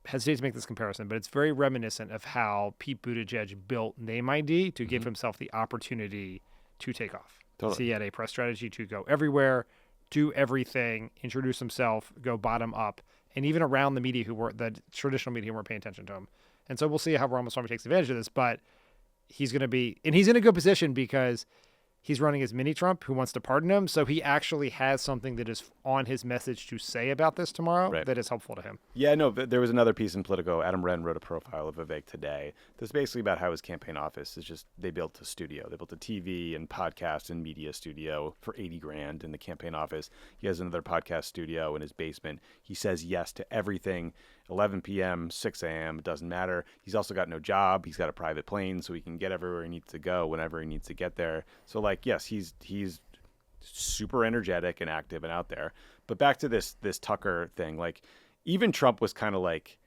hesitate to make this comparison, but it's very reminiscent of how Pete Buttigieg built Name ID to give himself the opportunity to take off. Totally. So he had a press strategy to go everywhere, do everything, introduce himself, go bottom up, and even around the traditional media who weren't paying attention to him. And so we'll see how Ramaswamy takes advantage of this, but he's in a good position because he's running as mini Trump who wants to pardon him. So he actually has something that is on his message to say about this tomorrow that is helpful to him. Yeah, no, there was another piece in Politico. Adam Wren wrote a profile of Vivek today that's basically about how his campaign office is just, they built a studio. They built a TV and podcast and media studio for $80,000 in the campaign office. He has another podcast studio in his basement. He says yes to everything. 11 p.m., 6 a.m., it doesn't matter. He's also got no job. He's got a private plane, so he can get everywhere he needs to go whenever he needs to get there. So, like, yes, he's super energetic and active and out there. But back to this Tucker thing, like, even Trump was kind of like,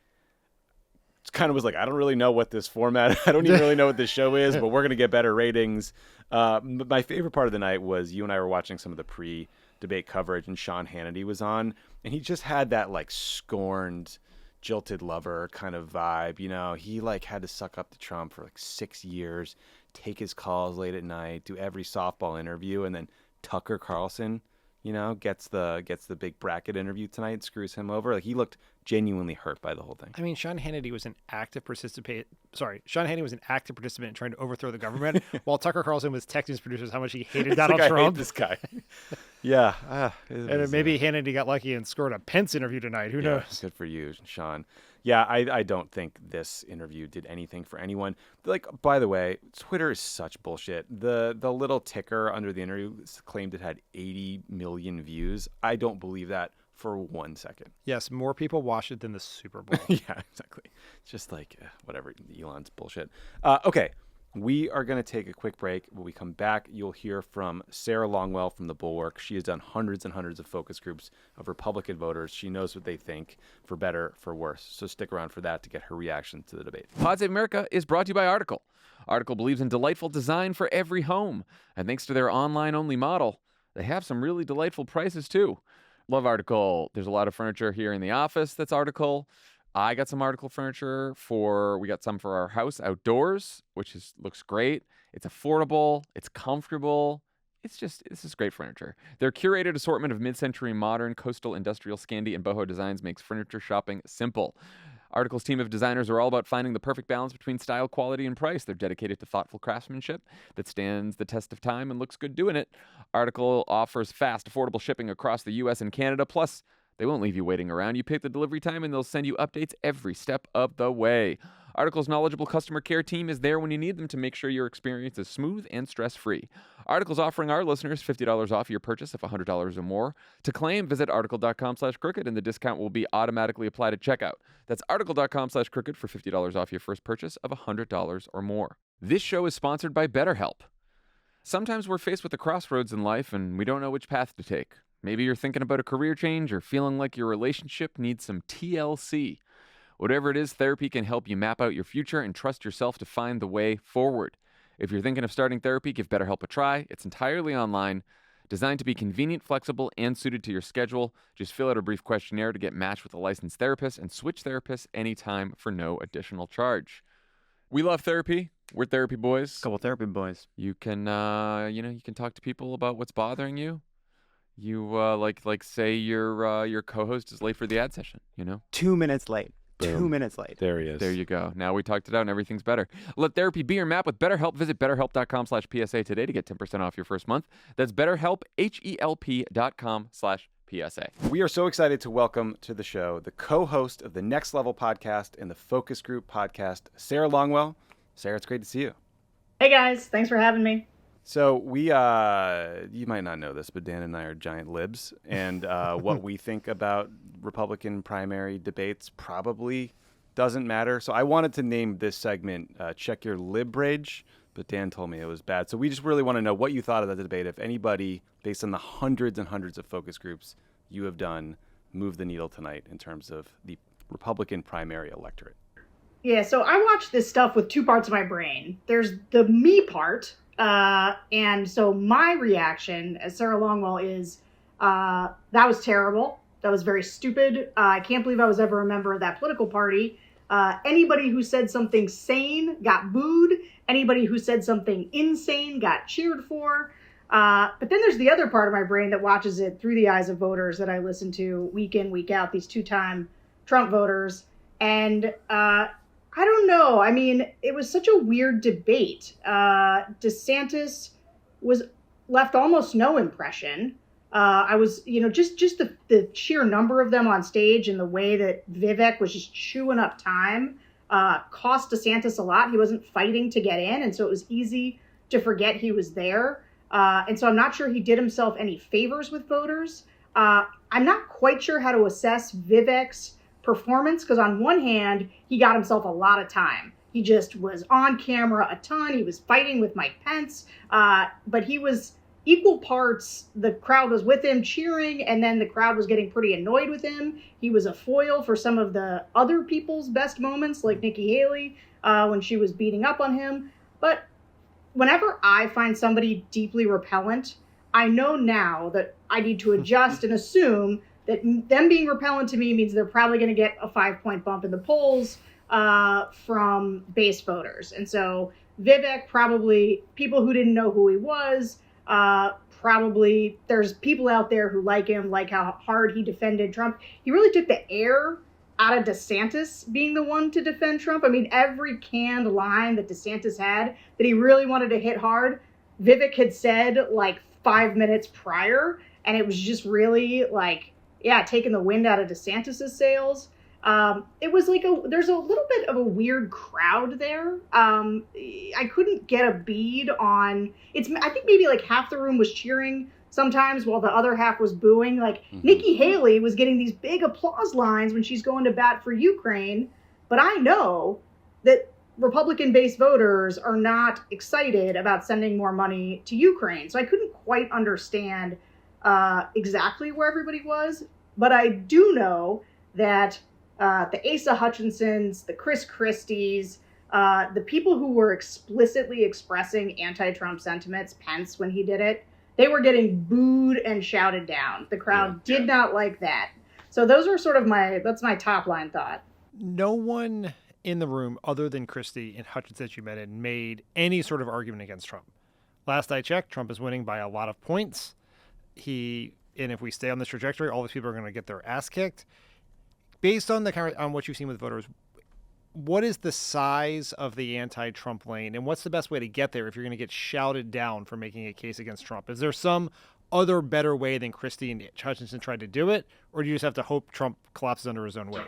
I don't really know what this format, I don't even really know what this show is, but we're going to get better ratings. My favorite part of the night was you and I were watching some of the pre-debate coverage, and Sean Hannity was on, and he just had that, like, scorned, jilted lover kind of vibe. You know, he like had to suck up to Trump for like 6 years, take his calls late at night, do every softball interview, and then Tucker Carlson, you know, gets the big bracket interview tonight and screws him over. Like, he looked genuinely hurt by the whole thing. I mean, Sean Hannity was an active participant in trying to overthrow the government, while Tucker Carlson was texting his producers how much he hated Donald Trump. I hate this guy. Yeah. And maybe Hannity got lucky and scored a Pence interview tonight. Who knows? Good for you, Sean. Yeah, I don't think this interview did anything for anyone. Like, by the way, Twitter is such bullshit. The little ticker under the interview claimed it had 80 million views. I don't believe that for 1 second. Yes, more people watched it than the Super Bowl. Yeah, exactly. It's just like, whatever, Elon's bullshit. Okay, we are going to take a quick break. When we come back, you'll hear from Sarah Longwell from The Bulwark. She has done hundreds and hundreds of focus groups of Republican voters. She knows what they think, for better, for worse. So stick around for that to get her reaction to the debate. Pod Save America is brought to you by Article. Article believes in delightful design for every home. And thanks to their online-only model, they have some really delightful prices, too. Love Article. There's a lot of furniture here in the office that's Article. I got some Article furniture we got some for our house outdoors, which looks great. It's affordable. It's comfortable. This is great furniture. Their curated assortment of mid-century modern, coastal, industrial, Scandi, and boho designs makes furniture shopping simple. Article's team of designers are all about finding the perfect balance between style, quality, and price. They're dedicated to thoughtful craftsmanship that stands the test of time and looks good doing it. Article offers fast, affordable shipping across the U.S. and Canada. Plus, they won't leave you waiting around. You pick the delivery time, and they'll send you updates every step of the way. Article's knowledgeable customer care team is there when you need them to make sure your experience is smooth and stress-free. Article's offering our listeners $50 off your purchase of $100 or more. To claim, visit article.com/crooked, and the discount will be automatically applied at checkout. That's article.com/crooked for $50 off your first purchase of $100 or more. This show is sponsored by BetterHelp. Sometimes we're faced with a crossroads in life, and we don't know which path to take. Maybe you're thinking about a career change or feeling like your relationship needs some TLC. Whatever it is, therapy can help you map out your future and trust yourself to find the way forward. If you're thinking of starting therapy, give BetterHelp a try. It's entirely online, designed to be convenient, flexible, and suited to your schedule. Just fill out a brief questionnaire to get matched with a licensed therapist and switch therapists anytime for no additional charge. We love therapy. We're therapy boys. Couple therapy boys. You can, you can talk to people about what's bothering you. You like say your co-host is late for the ad session. 2 minutes late. Boom. 2 minutes late. There he is. There you go. Now we talked it out and everything's better. Let therapy be your map with BetterHelp. Visit BetterHelp.com/PSA today to get 10% off your first month. That's BetterHelp, HELP.com/PSA. We are so excited to welcome to the show the co-host of the Next Level podcast and the Focus Group podcast, Sarah Longwell. Sarah, it's great to see you. Hey guys, thanks for having me. So you might not know this, but Dan and I are giant libs, and what we think about Republican primary debates probably doesn't matter. So I wanted to name this segment Check Your Lib Rage, but Dan told me it was bad. So we just really want to know what you thought of that debate. If anybody, based on the hundreds and hundreds of focus groups you have done, moved the needle tonight in terms of the Republican primary electorate. Yeah, so I watch this stuff with two parts of my brain. There's the me part, and so my reaction as Sarah Longwell is, that was terrible. That was very stupid. I can't believe I was ever a member of that political party. Anybody who said something sane got booed. Anybody who said something insane got cheered for. But then there's the other part of my brain that watches it through the eyes of voters that I listen to week in, week out, these two-time Trump voters. And I don't know. I mean, it was such a weird debate. DeSantis was left almost no impression. I was, just the sheer number of them on stage and the way that Vivek was just chewing up time cost DeSantis a lot. He wasn't fighting to get in, and so it was easy to forget he was there. And so I'm not sure he did himself any favors with voters. I'm not quite sure how to assess Vivek's performance, because on one hand, he got himself a lot of time. He just was on camera a ton. He was fighting with Mike Pence, but he was equal parts. The crowd was with him cheering, and then the crowd was getting pretty annoyed with him. He was a foil for some of the other people's best moments, like Nikki Haley, when she was beating up on him. But whenever I find somebody deeply repellent, I know now that I need to adjust and assume that them being repellent to me means they're probably going to get a 5-point bump in the polls from base voters. And so Vivek, probably people who didn't know who he was, probably there's people out there who like him, like how hard he defended Trump. He really took the air out of DeSantis being the one to defend Trump. I mean, every canned line that DeSantis had that he really wanted to hit hard, Vivek had said like 5 minutes prior. And it was just really like, taking the wind out of DeSantis's sails. It was like there's a little bit of a weird crowd there. I couldn't get a bead on I think maybe like half the room was cheering sometimes while the other half was booing. Like Nikki Haley was getting these big applause lines when she's going to bat for Ukraine. But I know that Republican-based voters are not excited about sending more money to Ukraine. So I couldn't quite understand exactly where everybody was. But I do know that the Asa Hutchinsons, the Chris Christies, the people who were explicitly expressing anti-Trump sentiments, Pence when he did it, they were getting booed and shouted down. The crowd did not like that. So those are sort of that's my top line thought. No one in the room other than Christie and Hutchinson you mentioned made any sort of argument against Trump. Last I checked, Trump is winning by a lot of points. And if we stay on this trajectory, all these people are going to get their ass kicked. Based on on what you've seen with voters, what is the size of the anti-Trump lane, and what's the best way to get there if you're going to get shouted down for making a case against Trump? Is there some other better way than Christie and Hutchinson tried to do it, or do you just have to hope Trump collapses under his own weight?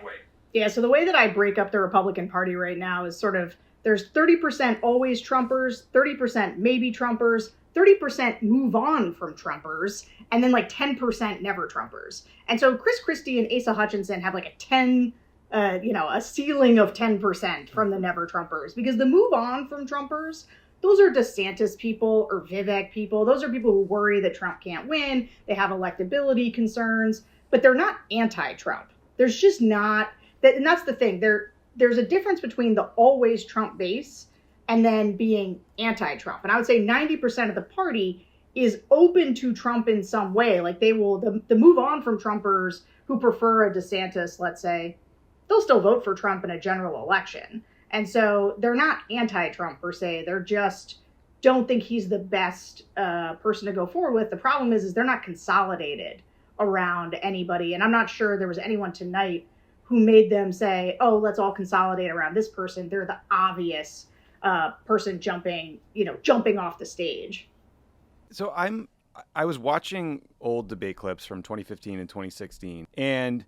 Yeah, so the way that I break up the Republican Party right now is sort of there's 30% always Trumpers, 30% maybe Trumpers, 30% move on from Trumpers, and then like 10% never Trumpers. And so Chris Christie and Asa Hutchinson have like a ceiling of 10% from the never Trumpers, because the move on from Trumpers, those are DeSantis people or Vivek people. Those are people who worry that Trump can't win. They have electability concerns, but they're not anti-Trump. There's just not that. And that's the thing. There's a difference between the always Trump base and then being anti-Trump. And I would say 90% of the party is open to Trump in some way. Like they will, the move on from Trumpers who prefer a DeSantis, let's say, they'll still vote for Trump in a general election. And so they're not anti-Trump per se. They're just don't think he's the best person to go forward with. The problem is they're not consolidated around anybody. And I'm not sure there was anyone tonight who made them say, oh, let's all consolidate around this person. They're the obvious person jumping off the stage. So I was watching old debate clips from 2015 and 2016, and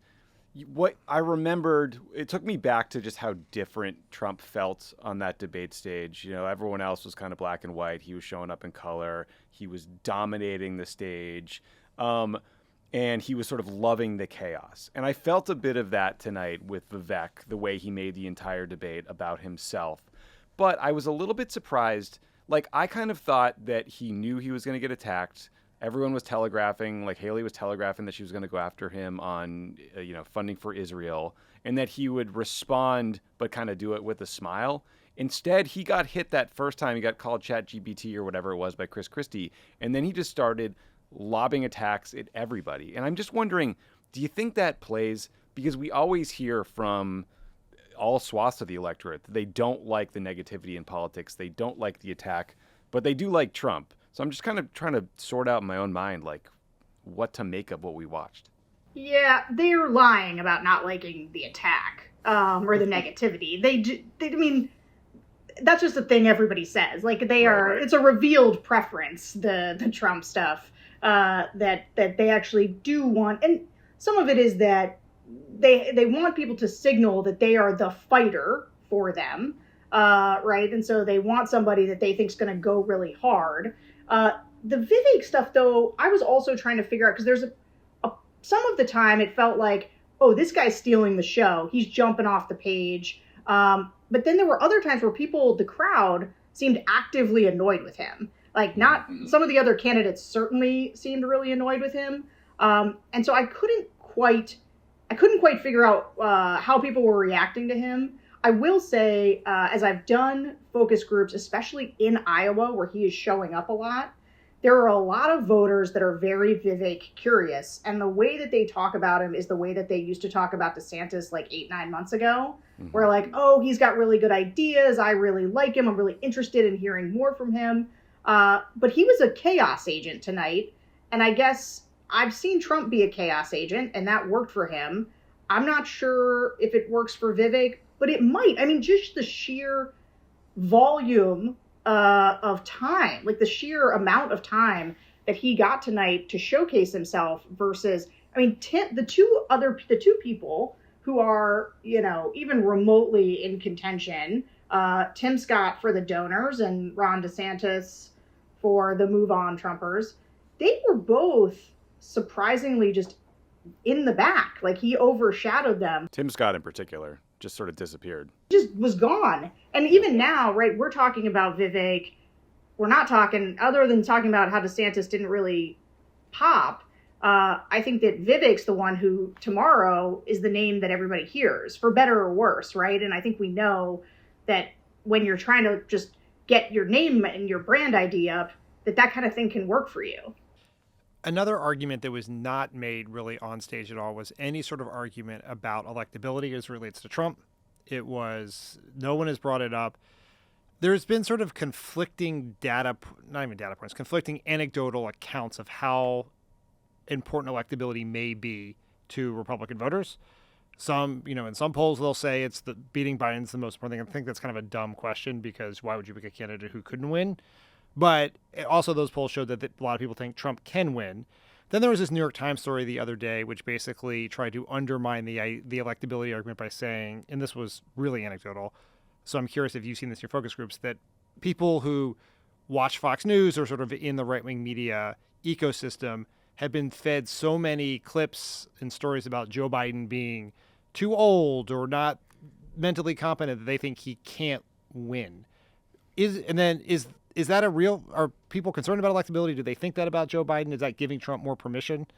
what I remembered, it took me back to just how different Trump felt on that debate stage. You know, everyone else was kind of black and white. He was showing up in color. He was dominating the stage. And he was sort of loving the chaos. And I felt a bit of that tonight with Vivek, the way he made the entire debate about himself. But I was a little bit surprised. Like, I kind of thought that he knew he was going to get attacked. Everyone was telegraphing, like Haley was telegraphing that she was going to go after him on, funding for Israel. and that he would respond but kind of do it with a smile. Instead, he got hit that first time. He got called ChatGPT or whatever it was by Chris Christie, and then he just started lobbing attacks at everybody. And I'm just wondering, do you think that plays? Because we always hear from all swaths of the electorate that they don't like the negativity in politics. They don't like the attack, but they do like Trump. So I'm just kind of trying to sort out in my own mind, like, what to make of what we watched. Yeah, they're lying about not liking the attack or the negativity. I mean, that's just a thing everybody says. Like, they are, it's a revealed preference, the Trump stuff, that they actually do want. And some of it is that they want people to signal that they are the fighter for them, right? And so they want somebody that they think is going to go really hard. The Vivek stuff, though, I was also trying to figure out, because there's some of the time it felt like, oh, this guy's stealing the show. He's jumping off the page. But then there were other times where the crowd seemed actively annoyed with him. Like, not some of the other candidates certainly seemed really annoyed with him. And so I couldn't quite figure out how people were reacting to him. I will say, as I've done focus groups, especially in Iowa, where he is showing up a lot, there are a lot of voters that are very Vivek curious. And the way that they talk about him is the way that they used to talk about DeSantis like 8-9 months ago, where like, oh, he's got really good ideas. I really like him. I'm really interested in hearing more from him. But he was a chaos agent tonight. And I guess I've seen Trump be a chaos agent, and that worked for him. I'm not sure if it works for Vivek, but it might. I mean, just the sheer volume of time, like the sheer amount of time that he got tonight to showcase himself versus, I mean, the two people who are, even remotely in contention, Tim Scott for the donors and Ron DeSantis for the move on Trumpers, they were both surprisingly just in the back. Like, he overshadowed them. Tim Scott in particular just sort of disappeared. Just was gone. And even now, right, we're talking about Vivek. We're not talking, other than talking about how DeSantis didn't really pop. I think that Vivek's the one who tomorrow is the name that everybody hears, for better or worse, right? And I think we know that when you're trying to just get your name and your brand ID up, that kind of thing can work for you. Another argument that was not made really on stage at all was any sort of argument about electability as it relates to Trump. It was, no one has brought it up. There's been sort of conflicting conflicting anecdotal accounts of how important electability may be to Republican voters. Some, in some polls, they'll say it's the beating Biden's the most important thing. I think that's kind of a dumb question, because why would you pick a candidate who couldn't win? But also those polls showed that a lot of people think Trump can win. Then there was this New York Times story the other day, which basically tried to undermine the electability argument by saying, and this was really anecdotal, so I'm curious if you've seen this in your focus groups, that people who watch Fox News or sort of in the right-wing media ecosystem have been fed so many clips and stories about Joe Biden being too old or not mentally competent that they think he can't win. Is that are people concerned about electability? Do they think that about Joe Biden? Is that giving Trump more permission?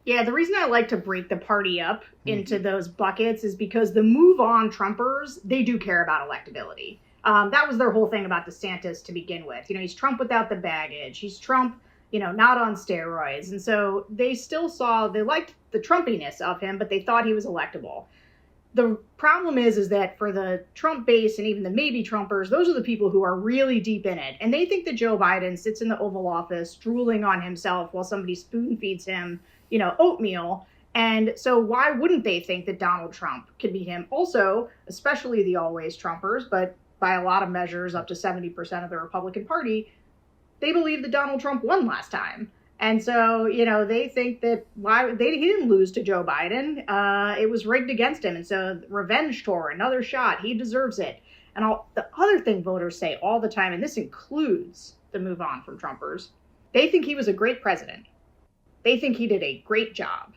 Yeah, the reason I like to break the party up into those buckets is because the move on Trumpers, they do care about electability. That was their whole thing about DeSantis to begin with. He's Trump without the baggage. He's Trump, not on steroids. And so they liked the Trumpiness of him, but they thought he was electable. The problem is that for the Trump base and even the maybe Trumpers, those are the people who are really deep in it. And they think that Joe Biden sits in the Oval Office drooling on himself while somebody spoon feeds him, oatmeal. And so why wouldn't they think that Donald Trump could beat him? Also, especially the always Trumpers, but by a lot of measures, up to 70% of the Republican Party, they believe that Donald Trump won last time. And so, they think that he didn't lose to Joe Biden. It was rigged against him. And so revenge tour, another shot, he deserves it. And the other thing voters say all the time, and this includes the move on from Trumpers, they think he was a great president. They think he did a great job.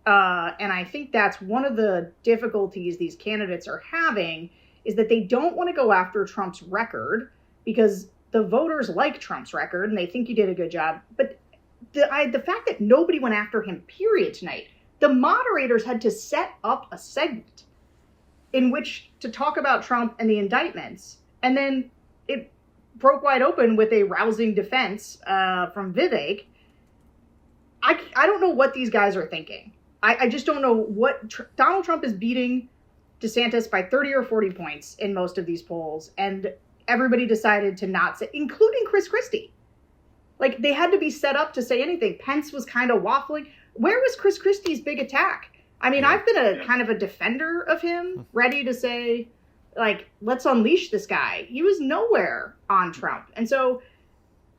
And I think that's one of the difficulties these candidates are having, is that they don't want to go after Trump's record, because the voters like Trump's record and they think he did a good job. But the fact that nobody went after him, period, tonight, the moderators had to set up a segment in which to talk about Trump and the indictments. And then it broke wide open with a rousing defense from Vivek. I don't know what these guys are thinking. I just don't know what Donald Trump is beating DeSantis by 30 or 40 points in most of these polls. And everybody decided to not say, including Christie. Like, they had to be set up to say anything. Pence was kind of waffling. Where was Christie's big attack? I mean, I've been a kind of a defender of him, ready to say, like, let's unleash this guy. He was nowhere on Trump. And so,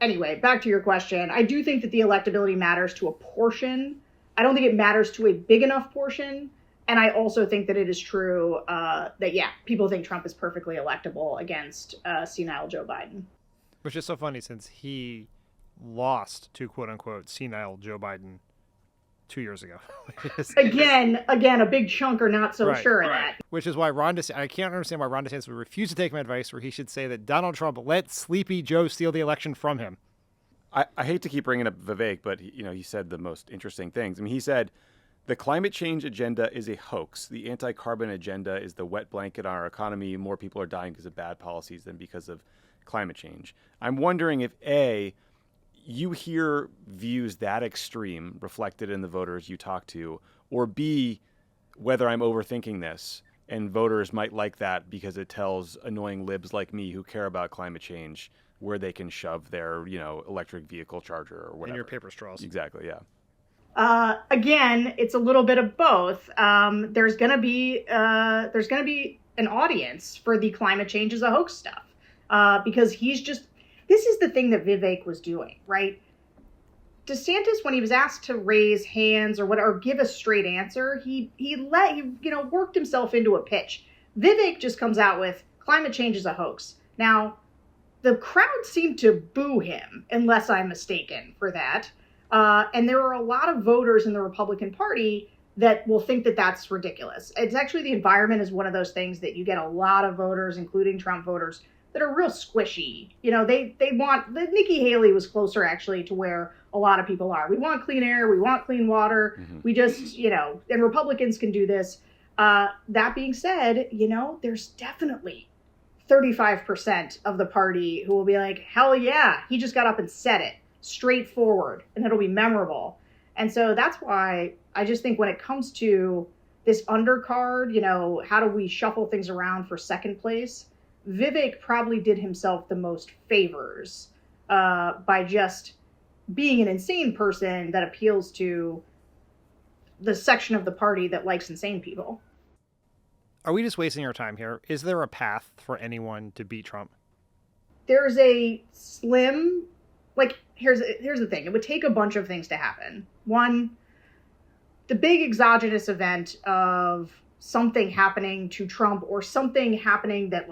anyway, back to your question. I do think that the electability matters to a portion. I don't think it matters to a big enough portion. And I also think that it is true that, people think Trump is perfectly electable against senile Joe Biden. Which is so funny since he lost to quote-unquote senile Joe Biden 2 years ago. Again, a big chunk are not so sure of that. Which is why I can't understand why Ron DeSantis would refuse to take my advice where he should say that Donald Trump let Sleepy Joe steal the election from him. I hate to keep bringing up Vivek, but he said the most interesting things. I mean, he said, the climate change agenda is a hoax. The anti-carbon agenda is the wet blanket on our economy. More people are dying because of bad policies than because of climate change. I'm wondering if, A, you hear views that extreme reflected in the voters you talk to, or B, whether I'm overthinking this and voters might like that because it tells annoying libs like me who care about climate change where they can shove their, electric vehicle charger or whatever. In your paper straws. Exactly, yeah. Again, it's a little bit of both. There's gonna be an audience for the climate change is a hoax stuff, because this is the thing that Vivek was doing, right? DeSantis, when he was asked to raise hands or give a straight answer, he worked himself into a pitch. Vivek just comes out with climate change is a hoax. Now, the crowd seemed to boo him, unless I'm mistaken, for that. And there are a lot of voters in the Republican Party that will think that that's ridiculous. It's actually, the environment is one of those things that you get a lot of voters, including Trump voters, that are real squishy. Nikki Haley was closer actually to where a lot of people are. We want clean air. We want clean water. Mm-hmm. We just, and Republicans can do this. That being said, there's definitely 35% of the party who will be like, hell yeah, he just got up and said it. Straightforward, and it'll be memorable. And so that's why I just think when it comes to this undercard, how do we shuffle things around for second place? Vivek probably did himself the most favors by just being an insane person that appeals to the section of the party that likes insane people. Are we just wasting our time here? Is there a path for anyone to beat Trump? There's a slim... here's the thing. It would take a bunch of things to happen. One, the big exogenous event of something happening to Trump or something happening that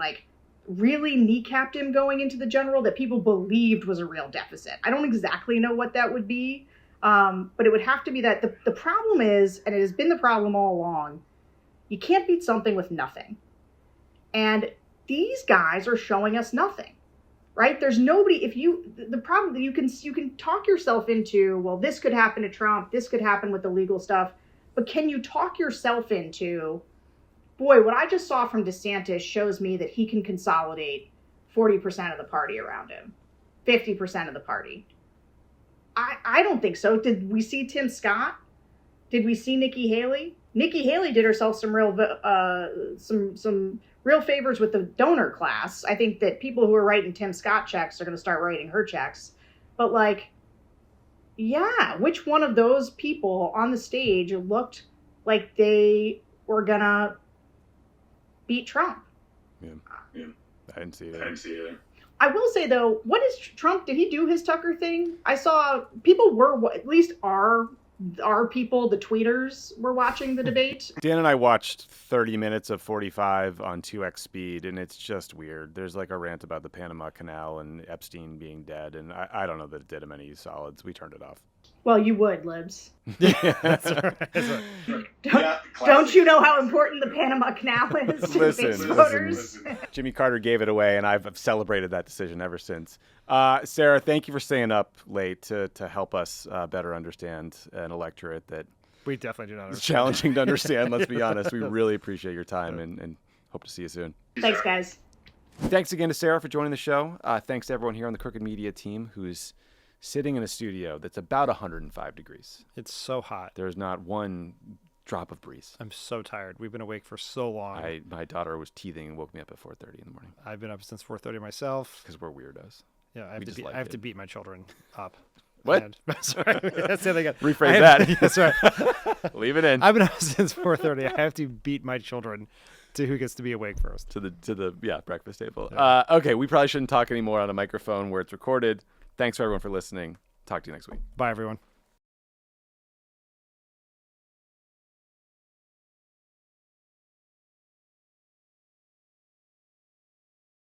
really kneecapped him going into the general that people believed was a real deficit. I don't exactly know what that would be, but it would have to be that. The problem is, and it has been the problem all along, you can't beat something with nothing. And these guys are showing us nothing. Right? There's nobody, the problem, you can talk yourself into, well, this could happen to Trump, this could happen with the legal stuff, but can you talk yourself into, boy, what I just saw from DeSantis shows me that he can consolidate 40% of the party around him, 50% of the party. I don't think so. Did we see Tim Scott? Did we see Nikki Haley? Nikki Haley did herself some real, some real favors with the donor class. I think that people who are writing Tim Scott checks are going to start writing her checks. But which one of those people on the stage looked like they were going to beat Trump? Yeah. I didn't see it. I will say, though, what is Trump? Did he do his Tucker thing? I saw people were, at least our people, the tweeters, were watching the debate. Dan and I watched 30 minutes of 45 on 2x speed, and it's just weird. There's a rant about the Panama Canal and Epstein being dead, and I don't know that it did him any solids. We turned it off. Well, you would, libs. That's right. Don't you know how important the Panama Canal is to base voters? Jimmy Carter gave it away, and I've celebrated that decision ever since. Sarah, thank you for staying up late to help us better understand an electorate that we definitely do not understand. It's challenging to understand, let's be honest. We really appreciate your time and Hope to see you soon. Thanks, guys. Thanks again to Sarah for joining the show. Thanks to everyone here on the Crooked Media team who's sitting in a studio that's about 105 degrees. It's so hot. There's not one drop of breeze. I'm so tired. We've been awake for so long. My daughter was teething and woke me up at 4:30 in the morning. I've been up since 4:30 myself. Because we're weirdos. Yeah, I have to beat my children up. What? And, sorry, that's the other thing. Rephrase that. That's right. Leave it in. I've been up since 4:30. I have to beat my children to who gets to be awake first. To the breakfast table. Yeah. Okay, we probably shouldn't talk anymore on a microphone where it's recorded. Thanks for everyone for listening. Talk to you next week. Bye, everyone.